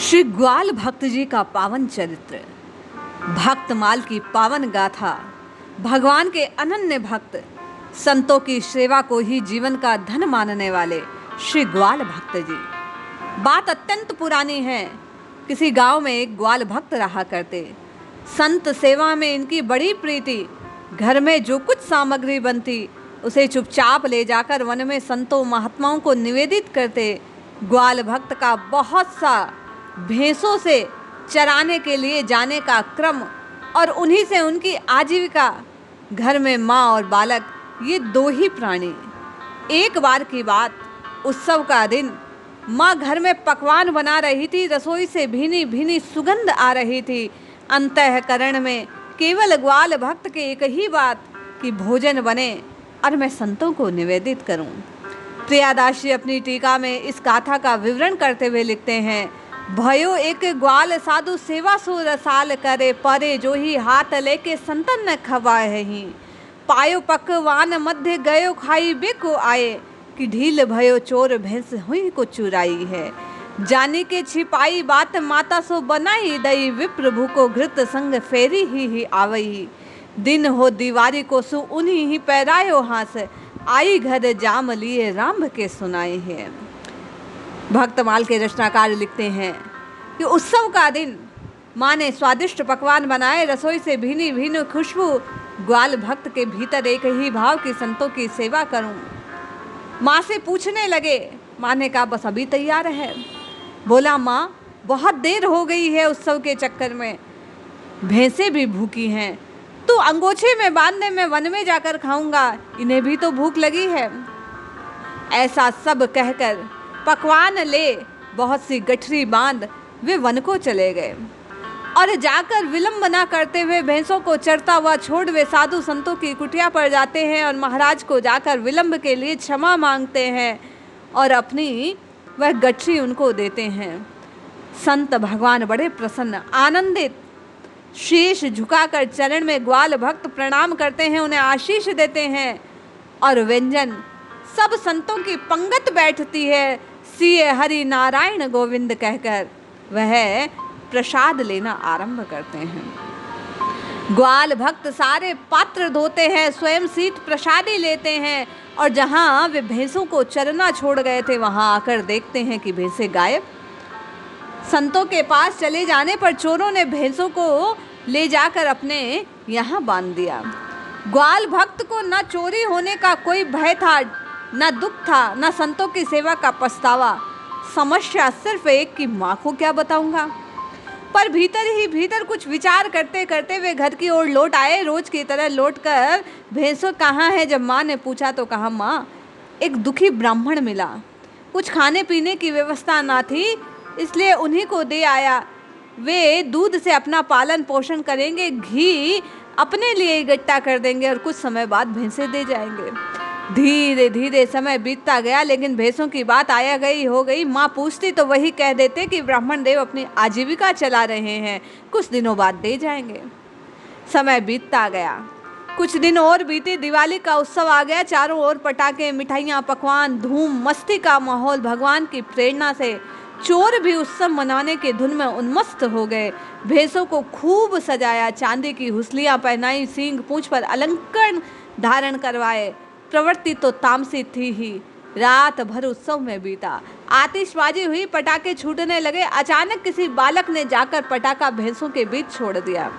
श्री ग्वाल भक्त जी का पावन चरित्र, भक्तमाल की पावन गाथा, भगवान के अनन्य भक्त, संतों की सेवा को ही जीवन का धन मानने वाले श्री ग्वाल भक्त जी। बात अत्यंत पुरानी है। किसी गांव में एक ग्वाल भक्त रहा करते। संत सेवा में इनकी बड़ी प्रीति। घर में जो कुछ सामग्री बनती उसे चुपचाप ले जाकर वन में संतों महात्माओं को निवेदित करते। ग्वाल भक्त का बहुत सा भैंसों से चराने के लिए जाने का क्रम और उन्हीं से उनकी आजीविका। घर में माँ और बालक, ये दो ही प्राणी। एक बार की बात, उत्सव का दिन, माँ घर में पकवान बना रही थी। रसोई से भीनी भीनी सुगंध आ रही थी। अंतःकरण में केवल ग्वाल भक्त के एक ही बात कि भोजन बने और मैं संतों को निवेदित करूं। प्रियादासी अपनी टीका में इस गाथा का विवरण करते हुए लिखते हैं, भयो एक ग्वाल साधु सेवा सो रसाल करे, परे जो ही हाथ लेके संतन न खवाए ही। पायो पकवान मध्य गयो खाई बेको आए, कि ढील भयो चोर भैंस हुई को चुराई है। जानी के छिपाई बात माता सो बनाई दई, विप्र भूको घृत संग फेरी ही आवई। दिन हो दीवारी को सु उन्हीं ही पैरायो हास, आई घर जाम लिए राम के सुनाए हैं। भक्तमाल के रचनाकार लिखते हैं कि उत्सव का दिन, माँ ने स्वादिष्ट पकवान बनाए। रसोई से भीनी भीनी खुशबू। ग्वाल भक्त के भीतर एक ही भाव कि संतों की सेवा करूं। माँ से पूछने लगे। माँ ने कहा बस अभी तैयार है। बोला माँ बहुत देर हो गई है उत्सव के चक्कर में, भैंसें भी भूखी हैं। तो अंगोछे में बांधने में वन में जाकर खाऊंगा, इन्हें भी तो भूख लगी है। ऐसा सब कहकर पकवान ले बहुत सी गठरी बांध वे वन को चले गए और जाकर विलंब न करते हुए भैंसों को चरता हुआ छोड़ वे साधु संतों की कुटिया पर जाते हैं और महाराज को जाकर विलंब के लिए क्षमा मांगते हैं और अपनी वह गठरी उनको देते हैं। संत भगवान बड़े प्रसन्न आनंदित, शीश झुकाकर चरण में ग्वाल भक्त प्रणाम करते हैं, उन्हें आशीष देते हैं और व्यंजन सब संतों की पंगत बैठती है। सिए हरि नारायण गोविंद कहकर वह प्रसाद लेना आरंभ करते हैं। ग्वाल भक्त सारे पात्र धोते हैं, स्वयं शीत प्रसादी लेते हैं और जहां वे भैंसों को चरना छोड़ गए थे वहां आकर देखते हैं कि भैंसें गायब। संतों के पास चले जाने पर चोरों ने भैंसों को ले जाकर अपने यहाँ बांध दिया। ग्वाल भक्त को न चोरी होने का कोई भय था, न दुख था, न संतों की सेवा का पछतावा। समस्या सिर्फ एक कि माँ को क्या बताऊंगा। पर भीतर ही भीतर कुछ विचार करते करते वे घर की ओर लौट आए। रोज की तरह लौटकर भैंसों कहाँ है जब माँ ने पूछा तो कहा माँ एक दुखी ब्राह्मण मिला, कुछ खाने पीने की व्यवस्था ना थी इसलिए उन्हीं को दे आया। वे दूध से अपना पालन पोषण करेंगे, घी अपने लिए इकट्ठा कर देंगे और कुछ समय बाद भैंसें दे जाएंगे। धीरे धीरे समय बीतता गया लेकिन भैंसों की बात आया गई हो गई। माँ पूछती तो वही कह देते कि ब्राह्मण देव अपनी आजीविका चला रहे हैं, कुछ दिनों बाद दे जाएंगे। समय बीतता गया, कुछ दिन और बीते। दिवाली का उत्सव आ गया। चारों ओर पटाखे, मिठाइयाँ, पकवान, धूम मस्ती का माहौल। भगवान की प्रेरणा से चोर भी उत्सव मनाने के धुन में उन्मस्त हो गए। भैंसों को खूब सजाया, चांदी की हुसलियाँ पहनाई, सींग पूंछ पर अलंकरण धारण करवाए। प्रवृत्ति तो तामसी थी ही। रात भर उत्सव में बीता, आतिशबाजी हुई, पटाखे छूटने लगे। अचानक किसी बालक ने जाकर पटाखा भैंसों के बीच छोड़ दिया।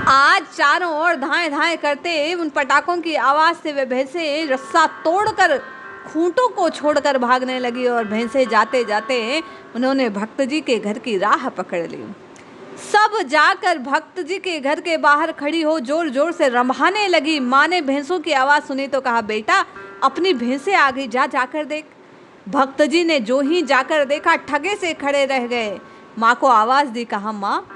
आज चारों ओर धाएं धाएं करते उन पटाखों की आवाज से वे भैंसें रस्सा तोड़कर खूंटों को छोड़कर भागने लगी और भैंसें जाते जाते उन्होंने भक्त जी के घर की राह पकड़ ली। सब जाकर भक्त जी के घर के बाहर खड़ी हो जोर जोर से रंभाने लगी। माँ ने भैंसों की आवाज़ सुनी तो कहा बेटा अपनी भैंसें आ गई, जा जाकर देख। भक्त जी ने जो ही जाकर देखा ठगे से खड़े रह गए। माँ को आवाज़ दी, कहा माँ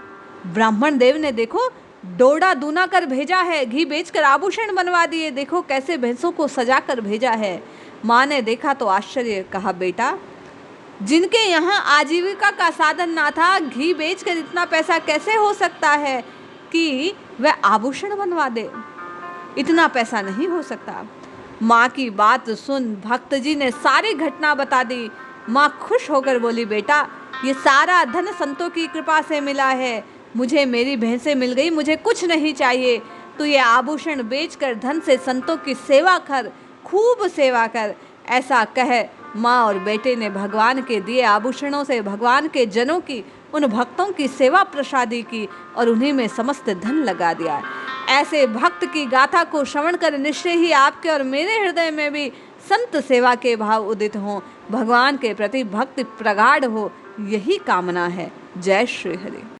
ब्राह्मण देव ने देखो डोडा दूना कर भेजा है, घी बेचकर आभूषण बनवा दिए, देखो कैसे भैंसों को सजा कर भेजा है। माँ ने देखा तो आश्चर्य, कहा बेटा जिनके यहाँ आजीविका का साधन ना था, घी बेचकर इतना पैसा कैसे हो सकता है कि वह आभूषण बनवा दे। इतना पैसा नहीं हो सकता। माँ की बात सुन भक्त जी ने सारी घटना बता दी। माँ खुश होकर बोली बेटा ये सारा धन संतों की कृपा से मिला है। मुझे मेरी भैंसें मिल गई, मुझे कुछ नहीं चाहिए। तू ये आभूषण बेचकर धन से संतों की सेवा कर, खूब सेवा कर। ऐसा कह माँ और बेटे ने भगवान के दिए आभूषणों से भगवान के जनों की, उन भक्तों की सेवा प्रसादी की और उन्हीं में समस्त धन लगा दिया। ऐसे भक्त की गाथा को श्रवण कर निश्चय ही आपके और मेरे हृदय में भी संत सेवा के भाव उदित हों, भगवान के प्रति भक्ति प्रगाढ़ हो, यही कामना है। जय श्री हरि।